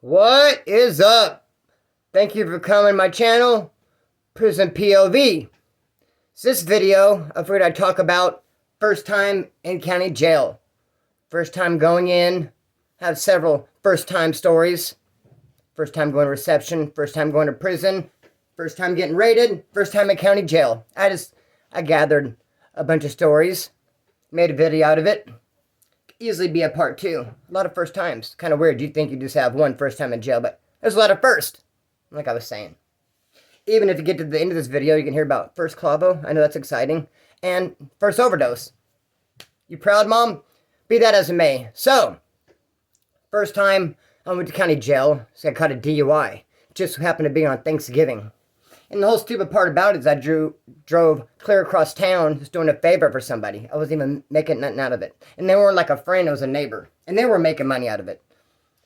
What is up? Thank you for coming to my channel, Prison POV. This video, I figured I'd talk about first time in county jail. First time going in, have several first time stories. First time going to reception, first time going to prison, first time getting raided, first time in county jail. I gathered a bunch of stories, made a video out of it. Easily be a part two. A lot of first times. Kind of weird. You'd think you just have one first time in jail, but there's a lot of first. Like I was saying. Even if you get to the end of this video, you can hear about first clavo. I know that's exciting. And first overdose. You proud, Mom? Be that as it may. So, first time I went to county jail, so I caught a DUI. Just happened to be on Thanksgiving. And the whole stupid part about it is I drove clear across town just doing a favor for somebody. I wasn't even making nothing out of it. And they weren't like a friend, it was a neighbor. And they were making money out of it.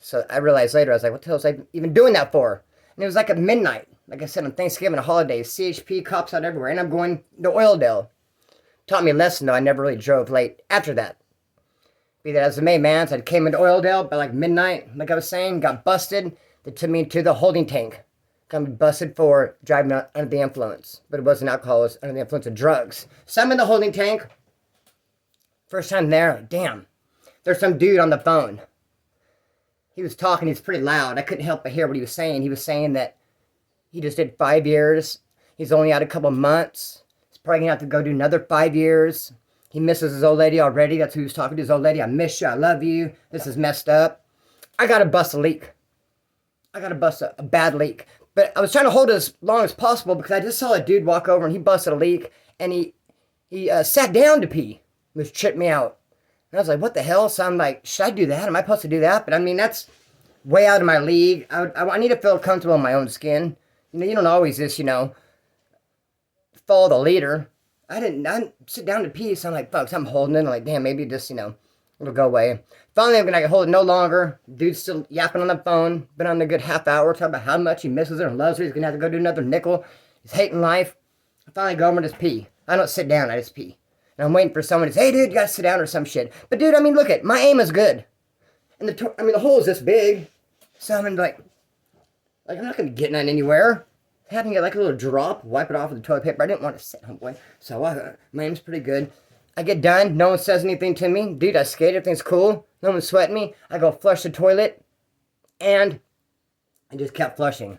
So I realized later, I was like, what the hell was I even doing that for? And it was like at midnight. Like I said, on Thanksgiving, holidays, CHP, cops out everywhere. And I'm going to Oildale. Taught me a lesson, though. I never really drove late after that. Be that as it may, man. So I came into Oildale by like midnight, like I was saying, got busted. They took me to the holding tank. Got busted for driving under the influence. But it wasn't alcohol, it was under the influence of drugs. So I'm in the holding tank. First time there, like, damn. There's some dude on the phone. He was talking, he's pretty loud. I couldn't help but hear what he was saying. He was saying that he just did 5 years. He's only out a couple months. He's probably going to have to go do another 5 years. He misses his old lady already. That's who he was talking to, his old lady. I miss you, I love you. This is messed up. I got to bust a leak. I got to bust a bad leak. But I was trying to hold it as long as possible because I just saw a dude walk over and he busted a leak. And he sat down to pee, which tripped me out. And I was like, what the hell? So I'm like, should I do that? Am I supposed to do that? But I mean, that's way out of my league. I need to feel comfortable in my own skin. You know, you don't always just, follow the leader. I didn't sit down to pee. So I'm like, folks, I'm holding it. I'm like, damn, maybe just, it'll go away. Finally, I'm going to hold it no longer. Dude's still yapping on the phone. Been on a good half hour talking about how much he misses her and loves her. He's going to have to go do another nickel. He's hating life. I finally go over and just pee. I don't sit down. I just pee. And I'm waiting for someone to say, hey, dude, you got to sit down or some shit. But, dude, I mean, look at my aim is good. And the hole is this big. So I'm like I'm not going to get none anywhere. Having it like a little drop, wipe it off with the toilet paper. I didn't want to sit, homeboy. So my aim's pretty good. I get done. No one says anything to me. Dude, I skate. Everything's cool. No one's sweating me. I go flush the toilet. And I just kept flushing.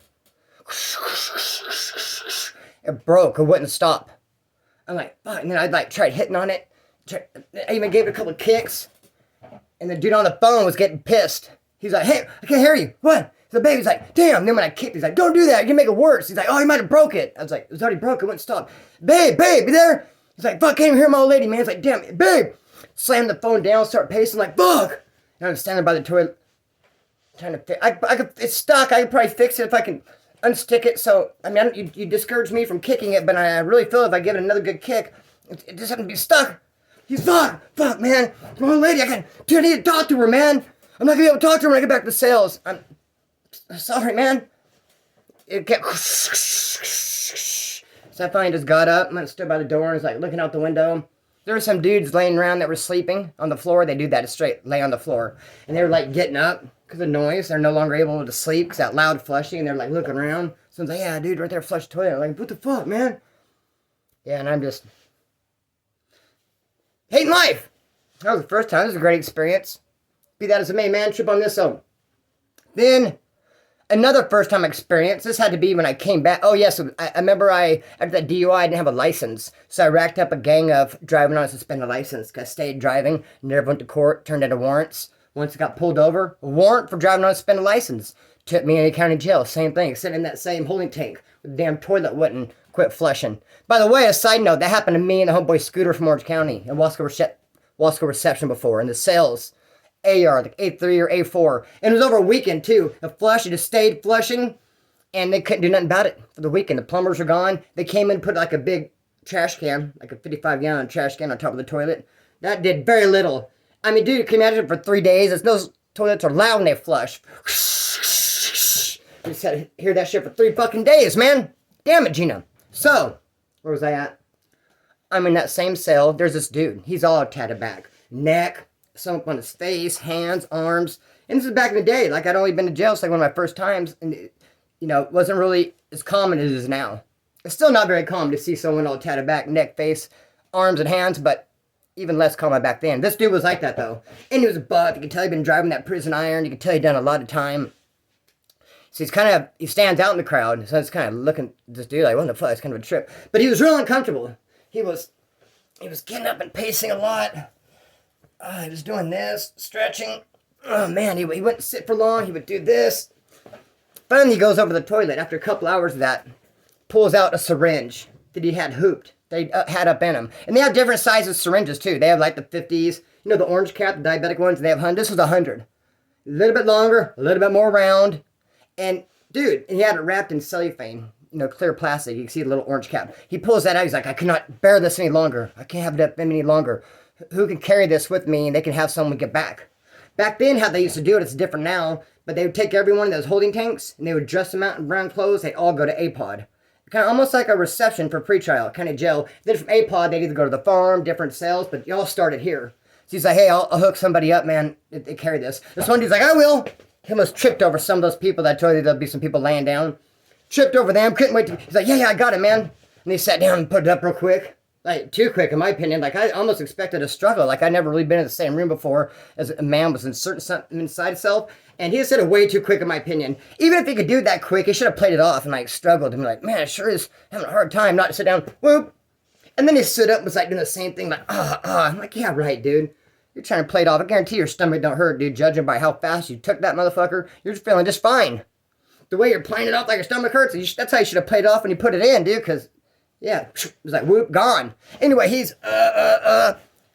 It broke. It wouldn't stop. I'm like, fuck. And then I tried hitting on it. I even gave it a couple of kicks. And the dude on the phone was getting pissed. He's like, hey, I can't hear you. What? The baby's like, damn. And then when I kicked, he's like, don't do that. You can make it worse. He's like, oh, he might have broke it. I was like, it was already broke. It wouldn't stop. Babe, you there? He's like, fuck, can't even hear my old lady, man. He's like, damn, babe. Slam the phone down, start pacing, like, fuck. And I'm standing by the toilet, trying to fix it's stuck. I could probably fix it if I can unstick it. So, I mean, you discourage me from kicking it, but I really feel if I give it another good kick, it just doesn't be stuck. He's fuck, man. My old lady, I need to talk to her, man. I'm not gonna be able to talk to her when I get back to sales. I'm sorry, man. It kept. So I finally just got up and stood by the door and was like looking out the window. There were some dudes laying around that were sleeping on the floor. They do that, straight lay on the floor. And they were like getting up because of noise. They're no longer able to sleep because that loud flushing. And they're like looking around. Someone's like, yeah, dude, right there, flush the toilet. I'm like, what the fuck, man? Yeah, and I'm just hating life. That was the first time. This was a great experience. Be that as it may, man, trip on this zone. Then another first time experience. This had to be when I came back. Oh, yes. I remember after that DUI, I didn't have a license. So I racked up a gang of driving on a suspended license. I stayed driving, never went to court, turned into warrants. Once I got pulled over, a warrant for driving on a suspended license. Took me into county jail. Same thing. Sitting in that same holding tank. The damn toilet wouldn't quit flushing. By the way, a side note, that happened to me and the homeboy Scooter from Orange County in Wasco Reception before. In the sales. AR, like A3 or A4. And it was over a weekend, too. The flush, it just stayed flushing, and they couldn't do nothing about it for the weekend. The plumbers were gone. They came in and put like a big trash can, like a 55-gallon trash can on top of the toilet. That did very little. I mean, dude, can you imagine for 3 days? Those toilets are loud when they flush. You just had to hear that shit for 3 fucking days, man. Damn it, Gina. So, where was I at? I'm in that same cell. There's this dude. He's all tatted back. Neck, some up on his face, hands, arms. And this is back in the day. Like, I'd only been to jail. It's like one of my first times. And, it wasn't really as common as it is now. It's still not very common to see someone all tatted back, neck, face, arms, and hands, but even less common back then. This dude was like that, though. And he was a buff. You could tell he'd been driving that prison iron. You could tell he'd done a lot of time. So he stands out in the crowd. So it's kind of looking at this dude like, what the fuck? It's kind of a trip. But he was real uncomfortable. He was getting up and pacing a lot. He was doing this, stretching. Oh, man, he wouldn't sit for long. He would do this. Finally, he goes over to the toilet after a couple hours of that, pulls out a syringe that he had hooped. They had up in them. And they have different sizes syringes, too. They have, like, the 50s. The orange cap, the diabetic ones, they have 100. This was 100. A little bit longer, a little bit more round. And, dude, he had it wrapped in cellophane, clear plastic. You can see the little orange cap. He pulls that out. He's like, I cannot bear this any longer. I can't have it up any longer. Who can carry this with me and they can have someone get back? Back then, how they used to do it, it's different now. But they would take every one of those holding tanks and they would dress them out in brown clothes. They'd all go to APOD. Kind of almost like a reception for pretrial, kind of jail. Then from APOD, they'd either go to the farm, different cells, but y'all started here. So he's like, hey, I'll hook somebody up, man. They carry this. This one dude's like, I will. He almost tripped over some of those people that I told you there'll be some people laying down. Tripped over them, couldn't wait to... He's like, yeah, I got it, man. And he sat down and put it up real quick. Like, too quick, in my opinion. Like, I almost expected a struggle. Like, I'd never really been in the same room before as a man was inserting something inside himself. And he just did it way too quick, in my opinion. Even if he could do it that quick, he should have played it off and, like, struggled. And be like, man, I sure is having a hard time not to sit down. Whoop. And then he stood up and was, like, doing the same thing. Like, I'm like, yeah, right, dude. You're trying to play it off. I guarantee your stomach don't hurt, dude. Judging by how fast you took that motherfucker, you're feeling just fine. The way you're playing it off like your stomach hurts, that's how you should have played it off when you put it in, dude. Because, yeah, it was like, whoop, gone. Anyway, he's,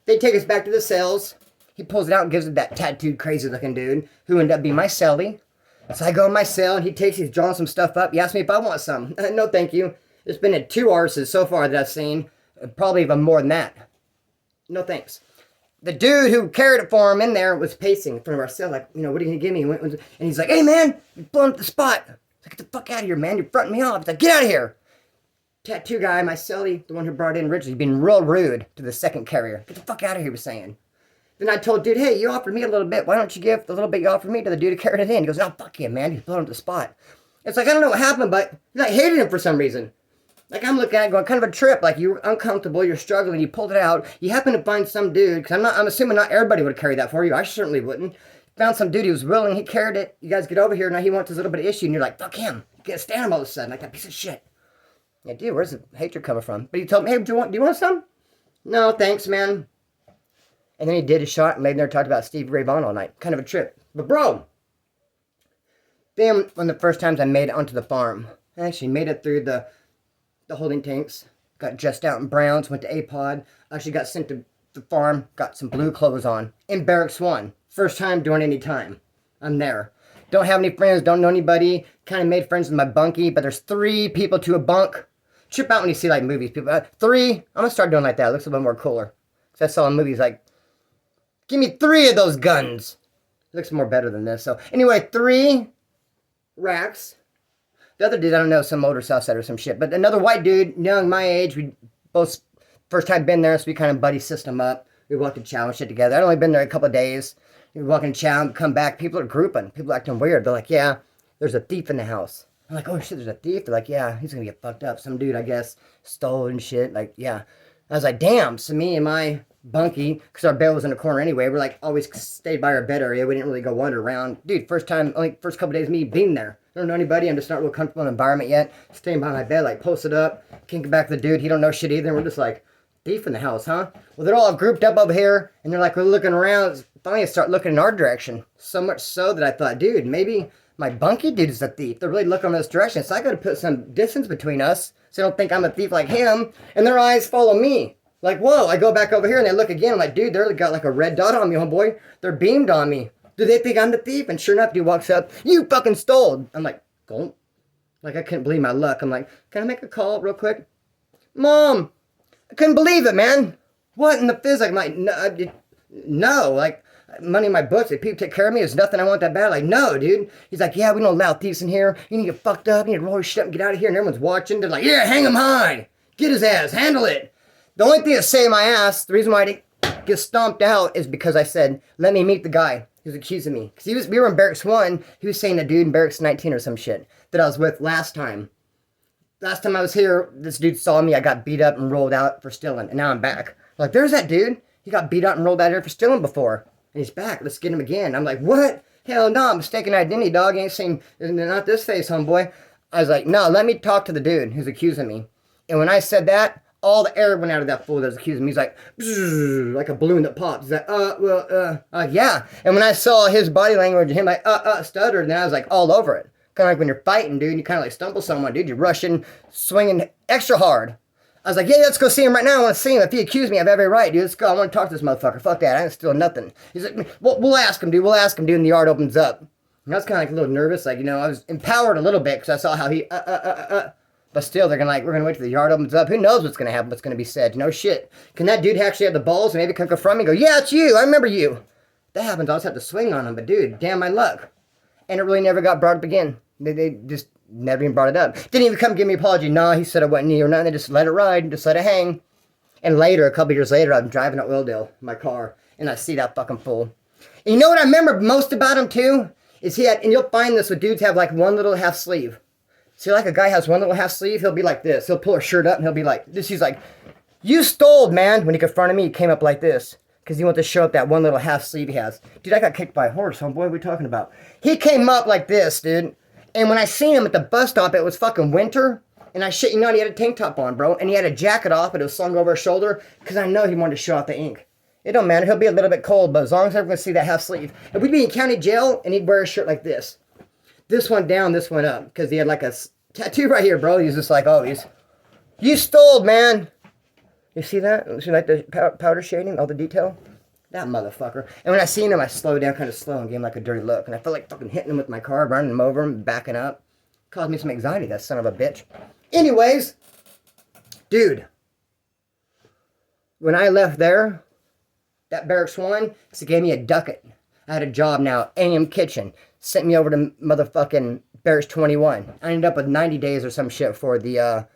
They take us back to the cells. He pulls it out and gives it that tattooed, crazy-looking dude, who ended up being my cellie. So I go in my cell, and he's drawing some stuff up. He asks me if I want some. No, thank you. It's been at 2 arses so far that I've seen. Probably even more than that. No thanks. The dude who carried it for him in there was pacing in front of our cell, like, what are you going to give me? And he's like, hey, man, you're blowing up the spot. I was like, get the fuck out of here, man. You're fronting me off. He's like, get out of here. Tattoo guy, my cellie, the one who brought in originally, being real rude to the second carrier. Get the fuck out of here, he was saying. Then I told dude, hey, you offered me a little bit. Why don't you give the little bit you offered me to the dude who carried it in? He goes, oh, fuck you, man. He's blowing up the spot. It's like, I don't know what happened, but I hated him for some reason. Like, I'm looking at it going, kind of a trip. Like, you're uncomfortable, you're struggling, you pulled it out. You happen to find some dude, because I'm assuming not everybody would carry that for you. I certainly wouldn't. Found some dude, he was willing, he carried it. You guys get over here, now he wants his little bit of issue, and you're like, fuck him. You can't stand him all of a sudden, like that piece of shit. Yeah, dude, where's the hatred coming from? But he told me, hey, do you want some? No, thanks, man. And then he did a shot and laid there and talked about Stevie Ray Vaughan all night. Kind of a trip. But bro, then one of the first times I made it onto the farm. I actually made it through the holding tanks. Got dressed out in browns, went to APOD. Actually got sent to the farm, got some blue clothes on. In Barracks 1. First time doing any time. I'm there. Don't have any friends, don't know anybody. Kind of made friends with my bunkie, but there's 3 people to a bunk. Trip out when you see like movies. People, 3. I'm going to start doing like that. It looks a little more cooler. Because I saw in movies like, give me 3 of those guns. It looks more better than this. So anyway, 3 racks. The other dude, I don't know, some older Southside or some shit. But another white dude, young, my age. We both first time been there, so we kind of buddy system up. We walked to chow and shit together. I'd only been there a couple of days. We walk in chow and come back. People are grouping. People acting weird. They're like, yeah, there's a thief in the house. I'm like, oh shit, there's a thief? They're like, yeah, he's gonna get fucked up. Some dude, I guess, stole and shit. Like, yeah. I was like, damn. So me and my bunkie, because our bed was in the corner anyway, we're like always stayed by our bed area. We didn't really go wander around. Dude, first couple of days me being there. I don't know anybody. I'm just not real comfortable in the environment yet. Staying by my bed, like posted up, kinking back to the dude. He don't know shit either. And we're just like, thief in the house, huh? Well, they're all grouped up over here, and they're like, we're looking around. Finally, I start looking in our direction. So much so that I thought, dude, maybe my bunkie dude is a thief. They're really looking in this direction. So I got to put some distance between us so they don't think I'm a thief like him. And their eyes follow me. Like, whoa, I go back over here and they look again. I'm like, dude, they're got like a red dot on me, homeboy. They're beamed on me. Do they think I'm the thief? And sure enough, dude walks up. You fucking stole. I'm like, don't. Like, I couldn't believe my luck. I'm like, can I make a call real quick? Mom, I couldn't believe it, man. What in the fizz? I'm like, no, like, money in my books. If people take care of me, there's nothing I want that bad. Like, no, dude. He's like, yeah, we don't allow thieves in here. You need to get fucked up. You need to roll your shit up and get out of here. And everyone's watching. They're like, yeah, hang him high. Get his ass. Handle it. The only thing that saved my ass, the reason why I didn't gets stomped out is because I said, let me meet the guy who's accusing me. Because we were in Barracks 1. He was saying the dude in Barracks 19 or some shit that I was with last time. Last time I was here, this dude saw me. I got beat up and rolled out for stealing. And now I'm back. Like, there's that dude. He got beat up and rolled out here for stealing before. And he's back. Let's get him again. I'm like, what? Hell no, mistaken identity, dog. You ain't seen, not this face, homeboy. I was like, no, let me talk to the dude who's accusing me. And when I said that, all the air went out of that fool that was accusing me. He's like, like a balloon that pops. He's like, yeah. And when I saw his body language and him like, stuttered, then I was like all over it. Kind of like when you're fighting, dude, you kind of like stumble someone, dude. You're rushing, swinging extra hard. I was like, yeah, let's go see him right now. I want to see him. If he accused me, I have every right, dude. Let's go. I want to talk to this motherfucker. Fuck that. I ain't stealing nothing. He's like, we'll ask him, dude. We'll ask him, dude. And the yard opens up. And I was kind of like a little nervous. Like, I was empowered a little bit because I saw how he, But still, they're going to like, we're going to wait till the yard opens up. Who knows what's going to happen, what's going to be said. Shit. Can that dude actually have the balls and maybe come confront me and go, yeah, it's you. I remember you. If that happens, I'll just have to swing on him. But dude, damn my luck. And it really never got brought up again. They just never even brought it up. Didn't even come give me an apology. Nah, he said I wasn't you or nothing. They just let it ride, just let it hang. And later, a couple years later, I'm driving to Oildale in my car, and I see that fucking fool. And you know what I remember most about him, too? Is he had, and you'll find this with dudes have like one little half sleeve. See, like a guy has one little half sleeve, he'll be like this. He'll pull a shirt up, and he'll be like this. He's like, you stole, man. When he confronted me, he came up like this. Because he wanted to show up that one little half sleeve he has. Dude, I got kicked by a horse, homeboy. What are we talking about? He came up like this, dude. And when I seen him at the bus stop, it was fucking winter. And I shit you not, he had a tank top on, bro. And he had a jacket off, but it was slung over his shoulder. Because I know he wanted to show off the ink. It don't matter. He'll be a little bit cold, but as long as everyone's going to see that half sleeve. If we'd be in county jail, and he'd wear a shirt like this. This one down, this one up. Because he had like a tattoo right here, bro. He's just like, oh, you stole, man. You see that? You see like the powder shading, all the detail? That motherfucker. And when I seen him, I slowed down kind of slow and gave him like a dirty look. And I felt like fucking hitting him with my car, running him over him, backing up. Caused me some anxiety, that son of a bitch. Anyways, dude. When I left there, that Barracks 1, so gave me a ducat. I had a job now, AM Kitchen. Sent me over to motherfucking Barracks 21. I ended up with 90 days or some shit for the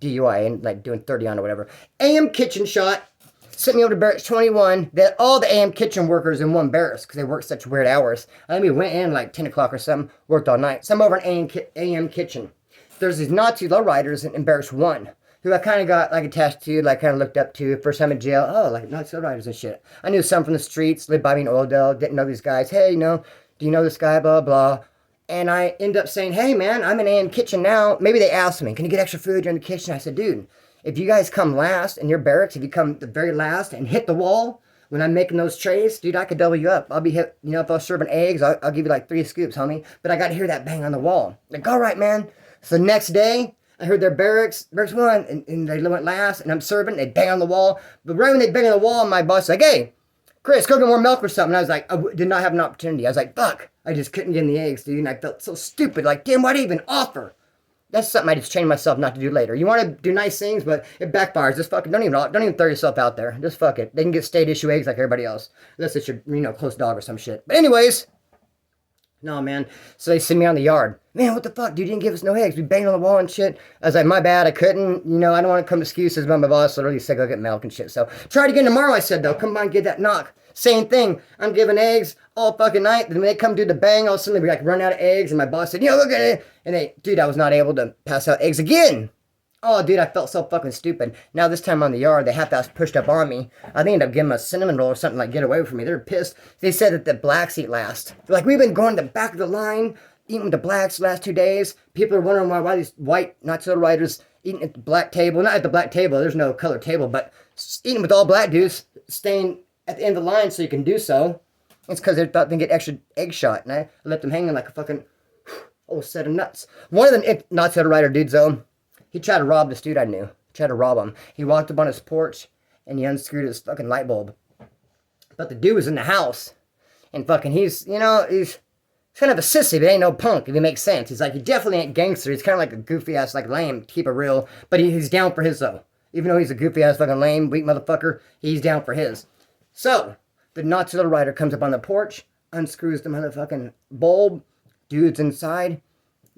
DUI and like doing 30 on or whatever. AM Kitchen shot. Sent me over to Barracks 21. That all the AM Kitchen workers in one barracks because they worked such weird hours. I mean, we went in like 10 o'clock or something, worked all night. So I'm over in AM Kitchen. There's these Nazi lowriders in Barracks 1 who I kind of got like attached to, like kind of looked up to. First time in jail, oh, like Nazi lowriders and shit. I knew some from the streets, lived by me in Oildale, didn't know these guys. Hey, do you know this guy, blah, blah. And I end up saying, hey, man, I'm in AM Kitchen now. Maybe they asked me, can you get extra food? You're in the kitchen. I said, dude. If you guys come last in your barracks, if you come the very last and hit the wall when I'm making those trays, dude, I could double you up. I'll be hit, if I was serving eggs, I'll give you like 3 scoops, homie. But I got to hear that bang on the wall. Like, all right, man. So the next day, I heard their Barracks 1, and they went last, and I'm serving, they bang on the wall. But right when they bang on the wall, my boss was like, hey, Chris, go get more milk or something. I was like, I did not have an opportunity. I was like, fuck. I just couldn't get in the eggs, dude, and I felt so stupid. Like, damn, why'd I even offer? That's something I just trained myself not to do later. You want to do nice things, but it backfires. Just fucking don't even throw yourself out there. Just fuck it. They can get state issue eggs like everybody else. Unless it's your close dog or some shit. But anyways, no man. So they send me on the yard. Man, what the fuck, dude? You didn't give us no eggs. We banged on the wall and shit. I was like, my bad, I couldn't. I don't want to come excuses, but my boss literally said go get milk and shit. So try it again tomorrow. I said though, come by and get that knock. Same thing. I'm giving eggs all fucking night. Then when they come do the bang, all of a sudden they like run out of eggs. And my boss said, look at it. And dude, I was not able to pass out eggs again. Oh, dude, I felt so fucking stupid. Now this time on the yard, they half ass pushed up on me. I think ended up giving them a cinnamon roll or something like get away from me. They're pissed. They said that the blacks eat last. They're like, we've been going to the back of the line, eating with the blacks the last 2 days. People are wondering why these white Nazi riders eating at the black table. Not at the black table. There's no color table, but eating with all black dudes, staying at the end of the line so you can do so. It's because they thought they'd get extra egg shot. And I left them hanging like a fucking set of nuts. One of the Nazi rider dudes, though, he tried to rob this dude I knew. He tried to rob him. He walked up on his porch and he unscrewed his fucking light bulb. But the dude was in the house. And fucking he's kind of a sissy, but ain't no punk, if it makes sense. He's like, he definitely ain't gangster. He's kind of like a goofy ass, like lame, keep it real. But he's down for his, though. Even though he's a goofy ass fucking lame, weak motherfucker, he's down for his. So, the Nazi rider comes up on the porch, unscrews the motherfucking bulb, dude's inside,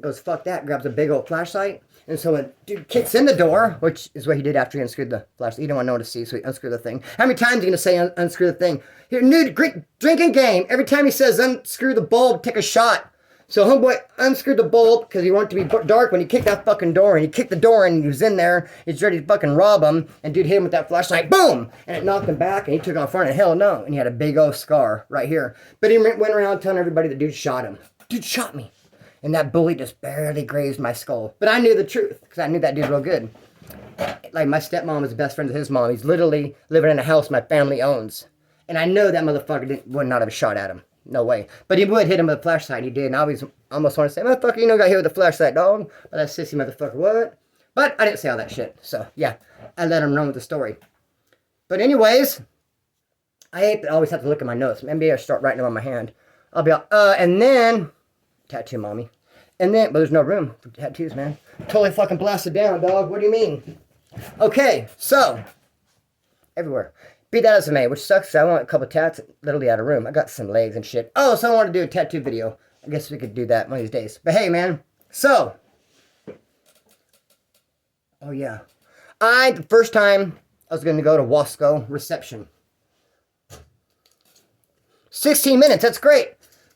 Goes, fuck that, grabs a big old flashlight. And so when dude kicks in the door, which is what he did after he unscrewed the flashlight. He didn't want no one to see, so he unscrewed the thing. How many times are you going to say unscrew the thing? Here, new drinking game. Every time he says unscrew the bulb, take a shot. So homeboy unscrewed the bulb because he wanted to be dark when he kicked that fucking door. And he kicked the door and he was in there. He's ready to fucking rob him. And dude hit him with that flashlight. Boom! And it knocked him back and he took off running. Hell no. And he had a big old scar right here. But he went around telling everybody the dude shot him. Dude shot me. And that bullet just barely grazed my skull. But I knew the truth because I knew that dude real good. Like my stepmom was best friends with his mom. He's literally living in a house my family owns. And I know that motherfucker would not have shot at him. No way. But he would hit him with a flashlight. He did. And I always almost want to say, motherfucker, you know, got hit with a flashlight, dog. But that sissy motherfucker, what? But I didn't say all that shit. So, yeah. I let him run with the story. But anyways, I hate to always have to look at my notes. Maybe I'll start writing them on my hand. I'll be like, and then, tattoo mommy. And then, but there's no room for tattoos, man. Totally fucking blasted down, dog. What do you mean? Okay, so, everywhere. Be that as it may, which sucks. I want a couple tats literally out of room. I got some legs and shit. Oh, so I want to do a tattoo video. I guess we could do that one of these days. But hey, man. So. Oh, yeah. The first time I was going to go to Wasco reception. 16 minutes. That's great.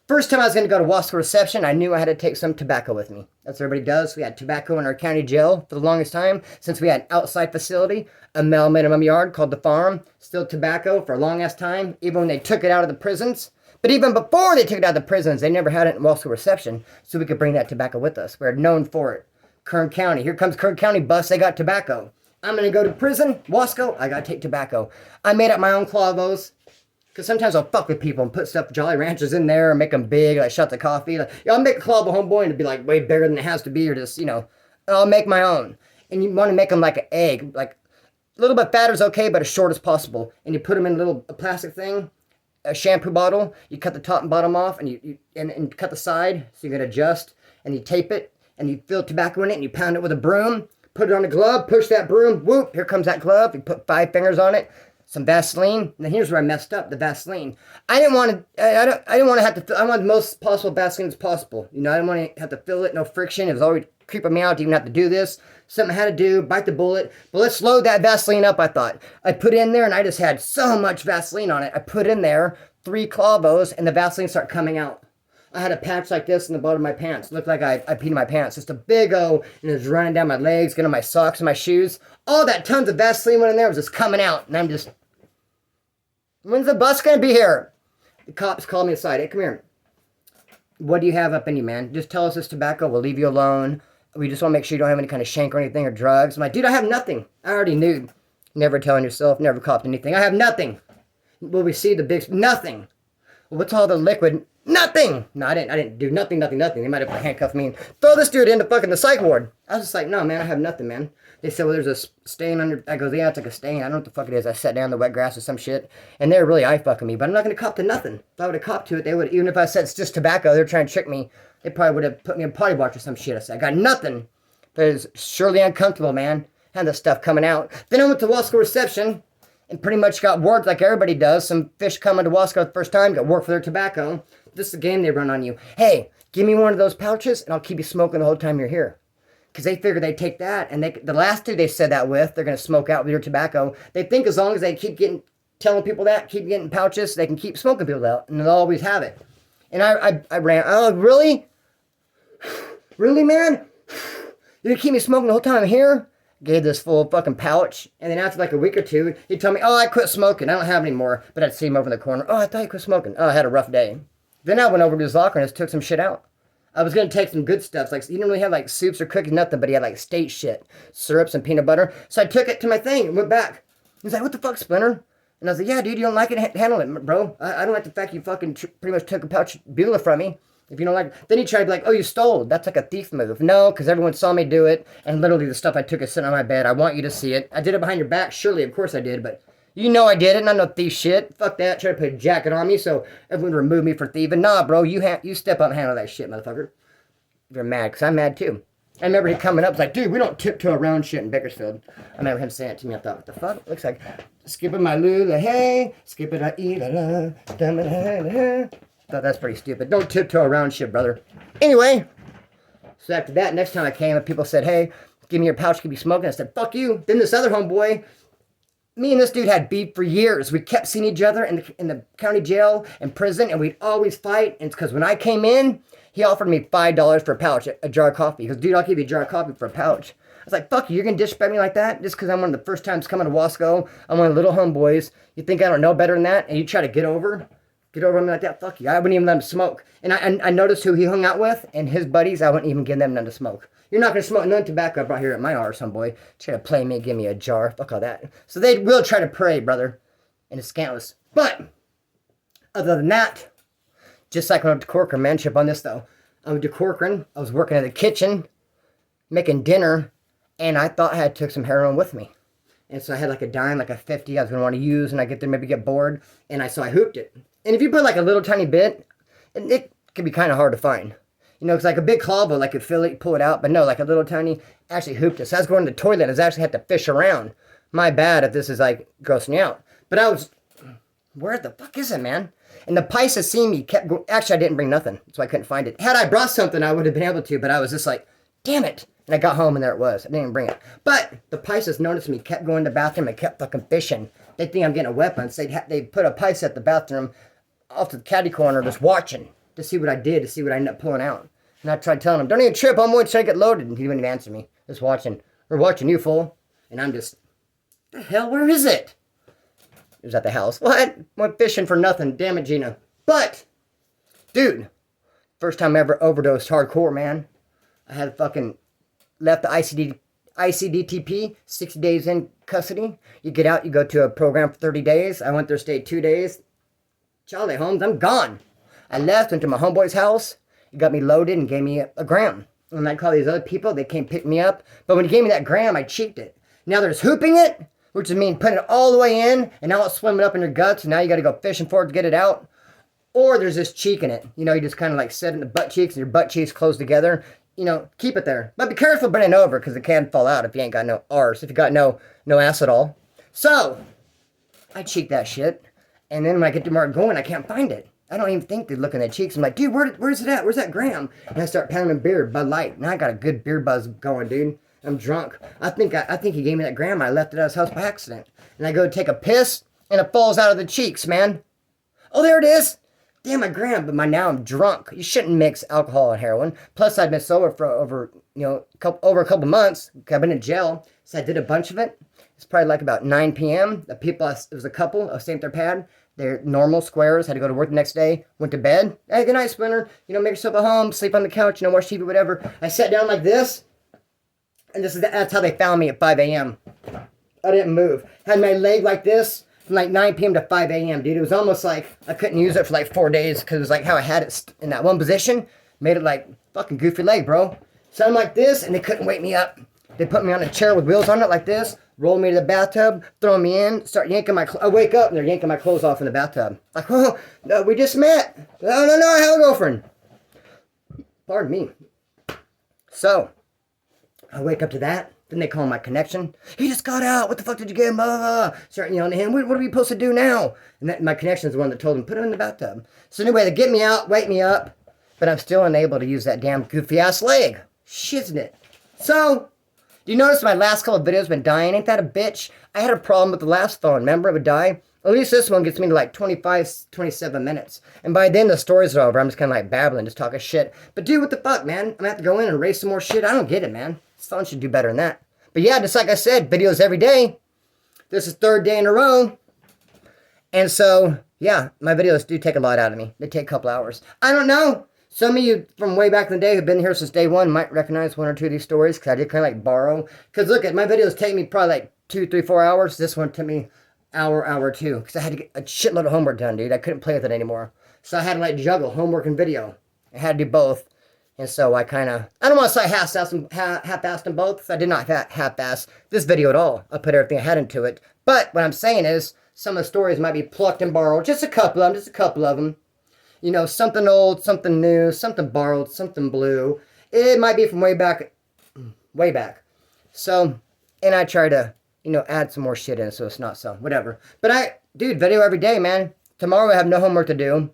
First time I was going to go to Wasco reception, I knew I had to take some tobacco with me. That's what everybody does. We had tobacco in our county jail for the longest time, since we had an outside facility, a male minimum yard called the farm, still tobacco for a long-ass time, even when they took it out of the prisons. But even before they took it out of the prisons, they never had it in Wasco reception, so we could bring that tobacco with us. We're known for it. Kern County. Here comes Kern County bus. They got tobacco. I'm going to go to prison, Wasco. I got to take tobacco. I made up my own clavos. Because sometimes I'll fuck with people and put stuff, Jolly Ranchers in there and make them big, like shots of coffee. Like, I'll make a clavo homeboy and it'll be like way bigger than it has to be, or just, you know, I'll make my own. And you want to make them like an egg, like a little bit fatter is okay, but as short as possible. And you put them in a little plastic thing, a shampoo bottle. You cut the top and bottom off, and you cut the side so you can adjust. And you tape it, and you fill tobacco in it, and you pound it with a broom. Put it on a glove, push that broom, whoop, here comes that glove. You put 5 fingers on it. Some Vaseline. Now here's where I messed up, the Vaseline. I didn't want to have to fill, I wanted the most possible Vaseline as possible. You know, I didn't want to have to fill it, no friction. It was always creeping me out to even have to do this. Something I had to do, bite the bullet. But let's load that Vaseline up, I thought. I put it in there and I just had so much Vaseline on it. I put in there 3 clavos and the Vaseline started coming out. I had a patch like this in the bottom of my pants. It looked like I peed in my pants. Just a big O, and it was running down my legs, getting on my socks and my shoes. All that tons of Vaseline went in there. It was just coming out. And I'm just... When's the bus going to be here? The cops called me aside. Hey, come here. What do you have up in you, man? Just tell us it's tobacco. We'll leave you alone. We just want to make sure you don't have any kind of shank or anything or drugs. I'm like, dude, I have nothing. I already knew. Never telling yourself, never copped anything. I have nothing. Will we see the big... Nothing. Well, what's all the liquid? Nothing. No, I didn't do nothing. They might have handcuffed me and throw this dude into fucking the psych ward. I was just like, no, man, I have nothing, man. They said, well, there's a stain under... I goes, yeah, it's like a stain. I don't know what the fuck it is. I sat down in the wet grass or some shit. And they're really eye-fucking me. But I'm not going to cop to nothing. If I would have copped to it, they would... Even if I said it's just tobacco, they're trying to trick me. They probably would have put me in potty box or some shit. I said, I got nothing. But it was surely uncomfortable, man. Had the stuff coming out. Then I went to Wasco reception and pretty much got worked like everybody does. Some fish coming to Wasco the first time, got worked for their tobacco. This is the game they run on you. Hey, give me one of those pouches and I'll keep you smoking the whole time you're here. Because they figure they take that, and the last 2 they said that with, they're going to smoke out with your tobacco. They think as long as they keep telling people that, keep getting pouches, they can keep smoking people out, and they'll always have it. And I ran, oh, really? Really, man? You're going to keep me smoking the whole time here? Gave this full fucking pouch, and then after like a week or 2, he'd tell me, oh, I quit smoking, I don't have any more. But I'd see him over in the corner, oh, I thought you quit smoking. Oh, I had a rough day. Then I went over to his locker and just took some shit out. I was going to take some good stuff. Like, he didn't really have, like, soups or cookies, nothing, but he had, like, state shit. Syrups and peanut butter. So I took it to my thing and went back. He's like, what the fuck, Splinter? And I was like, yeah, dude, you don't like it? Handle it, bro. I don't like the fact you fucking pretty much took a pouch of Beulah from me. If you don't like it. Then he tried to be like, oh, you stole. That's like a thief move. No, because everyone saw me do it. And literally the stuff I took is sitting on my bed. I want you to see it. I did it behind your back. Surely, of course I did, but... You know I did it, not no thief shit. Fuck that. Try to put a jacket on me so everyone remove me for thieving. Nah, bro, you step up and handle that shit, motherfucker. You're mad, because I'm mad too. I remember him coming up, like, dude, we don't tiptoe around shit in Bakersfield. I remember him saying it to me. I thought, what the fuck? It looks like, skipping my lula, hey, skipping a ee la la, thought that's pretty stupid. Don't tiptoe around shit, brother. Anyway, So after that, next time I came, people said, hey, give me your pouch, keep you smoking. I said, fuck you. Then this other homeboy, me and this dude had beef for years. We kept seeing each other in the county jail and prison, and we'd always fight. And it's because when I came in, he offered me $5 for a pouch, a jar of coffee. He goes, dude, I'll give you a jar of coffee for a pouch. I was like, fuck you, you're going to disrespect me like that? Just because I'm one of the first times coming to Wasco. I'm one of the little homeboys. You think I don't know better than that? And you try to get over on me like that? Fuck you. I wouldn't even let him smoke. And I noticed who he hung out with, and his buddies, I wouldn't even give them none to smoke. You're not going to smoke none tobacco right here at my arse, homeboy. Try to play me, give me a jar. Fuck all that. So they will try to pray, brother. And it's scandalous. But, other than that, just like when I went to Corcoran, man, chip on this though. I went to Corcoran. I was working in the kitchen, making dinner, and I thought I had took some heroin with me. And so I had like a dime, like a 50 I was going to want to use, and I get there, maybe get bored. And so I hooped it. And if you put like a little tiny bit, it can be kind of hard to find. You know, it's like a big claw, but like a fillet, pull it out. But no, like a little tiny, actually hooped it. So I was going to the toilet. I actually had to fish around. My bad if this is like grossing me out. But I was, where the fuck is it, man? And the Pisces seen me, kept going. Actually, I didn't bring nothing, so I couldn't find it. Had I brought something, I would have been able to, but I was just like, damn it. And I got home and there it was. I didn't even bring it. But the Pisces noticed me, kept going to the bathroom and kept fucking fishing. They think I'm getting a weapon. So they put a Pisces at the bathroom off to the caddy corner just watching to see what I did, to see what I ended up pulling out. And I tried telling him, don't even trip, I'm going to get loaded. And he wouldn't even answer me. Just watching. We're watching you, fool. And I'm just, the hell, where is it? It was at the house. What? Went fishing for nothing. Damn it, Gina. But, dude, first time I ever overdosed hardcore, man. I had fucking left the ICDTP, 60 days in custody. You get out, you go to a program for 30 days. I went there, stayed 2 days. Charlie Holmes, I'm gone. I left, went to my homeboy's house. He got me loaded and gave me a gram. And I call these other people, they came pick me up. But when he gave me that gram, I cheeked it. Now there's hooping it, which is mean putting it all the way in, and now it's swimming up in your guts, and now you got to go fishing for it to get it out. Or there's this cheeking it. You know, you just kind of like set it in the butt cheeks, and your butt cheeks close together. You know, keep it there. But be careful bending over, because it can fall out if you ain't got no arse, if you got no ass at all. So, I cheek that shit, and then when I get to Mark going, I can't find it. I don't even think they're looking at cheeks. I'm like, dude, where's it at? Where's that gram? And I start pounding beer, Bud Light. Now I got a good beer buzz going, dude. I'm drunk. I think he gave me that gram. I left it at his house by accident. And I go to take a piss, and it falls out of the cheeks, man. Oh, there it is. Damn, my gram. But now I'm drunk. You shouldn't mix alcohol and heroin. Plus, I've been sober for over a couple months. I've been in jail, so I did a bunch of it. It's probably like about 9 p.m. The people, it was a couple. I was staying at their pad. They're normal squares. Had to go to work the next day. Went to bed. Hey, good night, Splinter. You know, make yourself at home. Sleep on the couch. You know, watch TV, whatever. I sat down like this. And that's how they found me at 5 a.m. I didn't move. Had my leg like this from like 9 p.m. to 5 a.m., dude. It was almost like I couldn't use it for like 4 days because it was like how I had it in that one position. Made it like fucking goofy leg, bro. So I'm like this, and they couldn't wake me up. They put me on a chair with wheels on it like this, roll me to the bathtub, throw me in, start yanking I wake up, and they're yanking my clothes off in the bathtub. Like, oh, no, we just met. No, I have a girlfriend. Pardon me. So, I wake up to that. Then they call my connection. He just got out. What the fuck did you get him? Blah, blah, blah. Start yelling to him. What are we supposed to do now? And my connection is the one that told him, put him in the bathtub. So anyway, they get me out, wake me up, but I'm still unable to use that damn goofy-ass leg. Shiznit it. So, do you notice my last couple of videos been dying? Ain't that a bitch? I had a problem with the last phone. Remember, it would die? At least this one gets me to like 25, 27 minutes. And by then, the stories are over. I'm just kind of like babbling, just talking shit. But dude, what the fuck, man? I'm going to have to go in and erase some more shit. I don't get it, man. This phone should do better than that. But yeah, just like I said, videos every day. This is third day in a row. And so, yeah, my videos do take a lot out of me. They take a couple hours. I don't know. Some of you from way back in the day who've been here since day one might recognize one or two of these stories because I did kind of like borrow. Because look, my videos take me probably like 2, 3, 4 hours. This one took me hour or two because I had to get a shitload of homework done, dude. I couldn't play with it anymore. So I had to like juggle homework and video. I had to do both. And so I kind of, I don't want to say half-assed them both. I did not half-ass this video at all. I put everything I had into it. But what I'm saying is some of the stories might be plucked and borrowed. Just a couple of them. You know, something old, something new, something borrowed, something blue. It might be from way back. So, and I try to, add some more shit in so it's not so, whatever. But dude, video every day, man. Tomorrow I have no homework to do.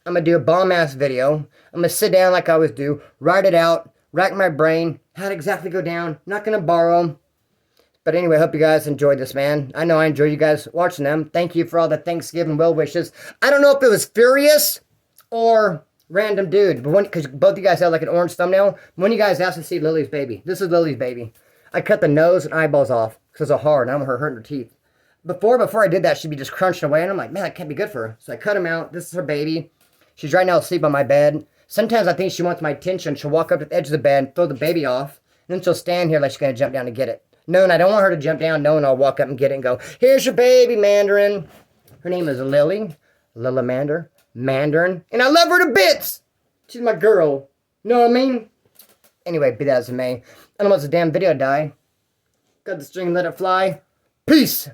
I'm going to do a bomb-ass video. I'm going to sit down like I always do, write it out, racked my brain. How to exactly go down. Not going to borrow them. But anyway, I hope you guys enjoyed this, man. I know I enjoy you guys watching them. Thank you for all the Thanksgiving well wishes. I don't know if it was Furious or random dude, but because both you guys have like an orange thumbnail. When you guys asked to see Lily's baby, this is Lily's baby. I cut the nose and eyeballs off because it's hard and I don't want her hurting her teeth. Before I did that, she'd be just crunching away, and I'm like, man, that can't be good for her. So I cut him out. This is her baby. She's right now asleep on my bed. Sometimes I think she wants my attention. She'll walk up to the edge of the bed and throw the baby off, and then she'll stand here like she's going to jump down to get it. No, and I don't want her to jump down. No, and I'll walk up and get it and go, here's your baby, Mandarin. Her name is Lily. Lilamander. Mandarin. And I love her to bits. She's my girl. Know what I mean? Anyway, be that as it may. I don't want this damn video to die. Cut the string and let it fly. Peace.